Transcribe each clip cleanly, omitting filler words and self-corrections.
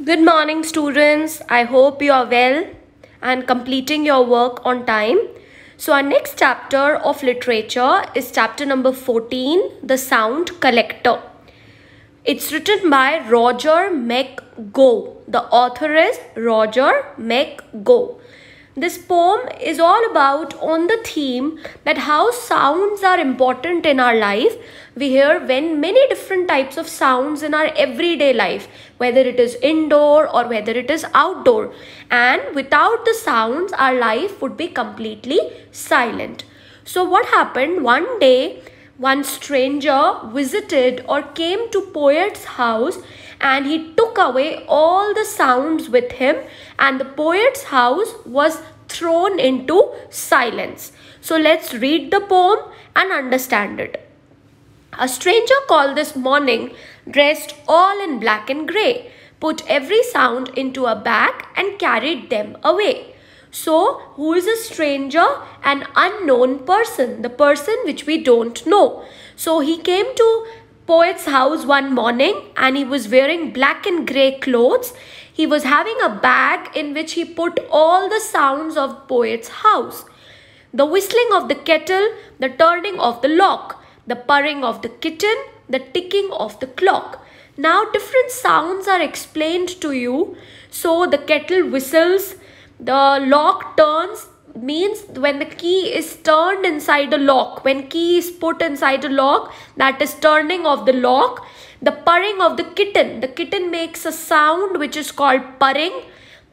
Good morning, students. I hope you are well and completing your work on time. So our next chapter of literature is chapter number 14, The Sound Collector. It's written by Roger McGough. The author is Roger McGough. This poem is all about on the theme that how sounds are important in our life. We hear many different types of sounds in our everyday life, whether it is indoor or whether it is outdoor. And without the sounds, our life would be completely silent. So what happened one day, one stranger visited or came to poet's house and he took away all the sounds with him, and the poet's house was thrown into silence. So let's read the poem and understand it. A stranger called this morning, dressed all in black and grey, put every sound into a bag and carried them away. So, who is a stranger? An unknown person, the person which we don't know. So, he came to poet's house one morning and he was wearing black and grey clothes. He was having a bag in which he put all the sounds of poet's house. The whistling of the kettle, the turning of the lock, the purring of the kitten, the ticking of the clock. Now different sounds are explained to you. So the kettle whistles, the lock turns, means when the key is turned inside a lock. When key is put inside a lock, that is turning of the lock. The purring of the kitten makes a sound which is called purring.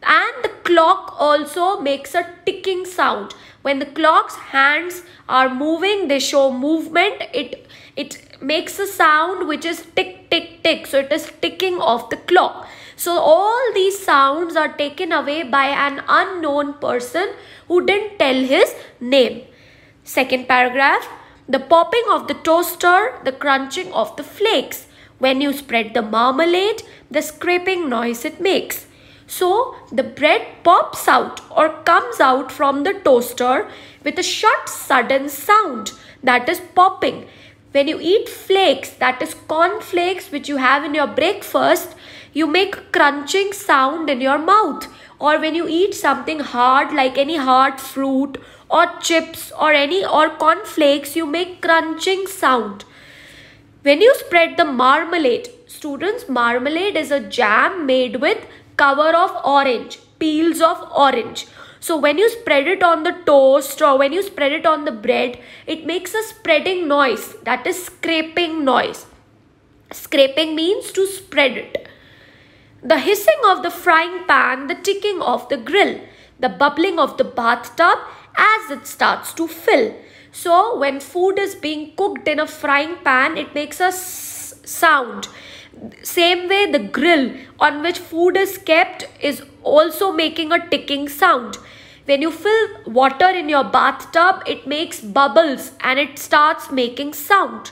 And the clock also makes a ticking sound. When the clock's hands are moving, they show movement. It makes a sound which is tick, tick, tick. So it is ticking of the clock. So all these sounds are taken away by an unknown person who didn't tell his name. Second paragraph. The popping of the toaster, the crunching of the flakes. When you spread the marmalade, the scraping noise it makes. So the bread pops out or comes out from the toaster with a short sudden sound, that is popping. When you eat flakes, that is cornflakes which you have in your breakfast, you make a crunching sound in your mouth. Or when you eat something hard like any hard fruit or chips or cornflakes, you make crunching sound. When you spread the marmalade, students, marmalade is a jam made with cover of orange, peels of orange. So when you spread it on the toast or when you spread it on the bread, it makes a spreading noise, that is scraping noise. Scraping means to spread it. The hissing of the frying pan, the ticking of the grill, the bubbling of the bathtub as it starts to fill. So when food is being cooked in a frying pan, it makes a sound. Same way the grill on which food is kept is also making a ticking sound. When you fill water in your bathtub, it makes bubbles and it starts making sound.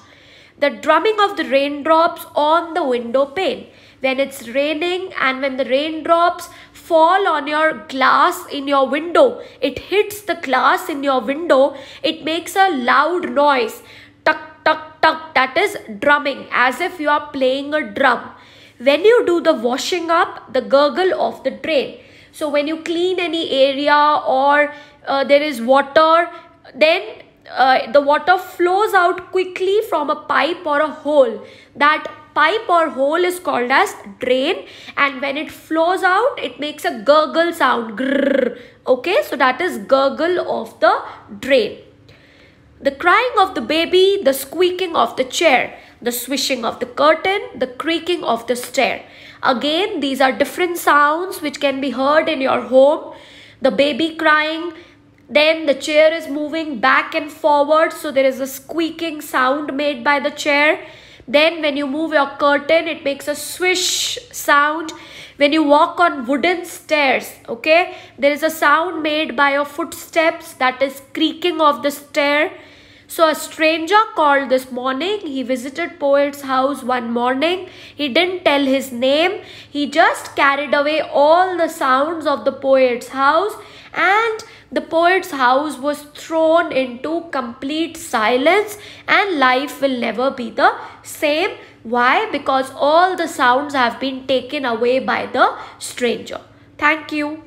The drumming of the raindrops on the window pane. When it's raining and when the raindrops fall on your glass in your window, it hits the glass in your window, it makes a loud noise. Tuck, tuck, tuck, that is drumming, as if you are playing a drum. When you do the washing up, the gurgle of the drain. So when you clean any area or there is water, then the water flows out quickly from a pipe or a hole. That pipe or hole is called as drain, and when it flows out, it makes a gurgle sound. Grrr. Okay, so that is gurgle of the drain. The crying of the baby, the squeaking of the chair, the swishing of the curtain, the creaking of the stair. Again, these are different sounds which can be heard in your home. The baby crying, then the chair is moving back and forward, so there is a squeaking sound made by the chair. Then when you move your curtain, it makes a swish sound. When you walk on wooden stairs, okay, there is a sound made by your footsteps, that is creaking of the stair. So a stranger called this morning. He visited poet's house one morning. He didn't tell his name. He just carried away all the sounds of the poet's house, and the poet's house was thrown into complete silence, and life will never be the same. Why? Because all the sounds have been taken away by the stranger. Thank you.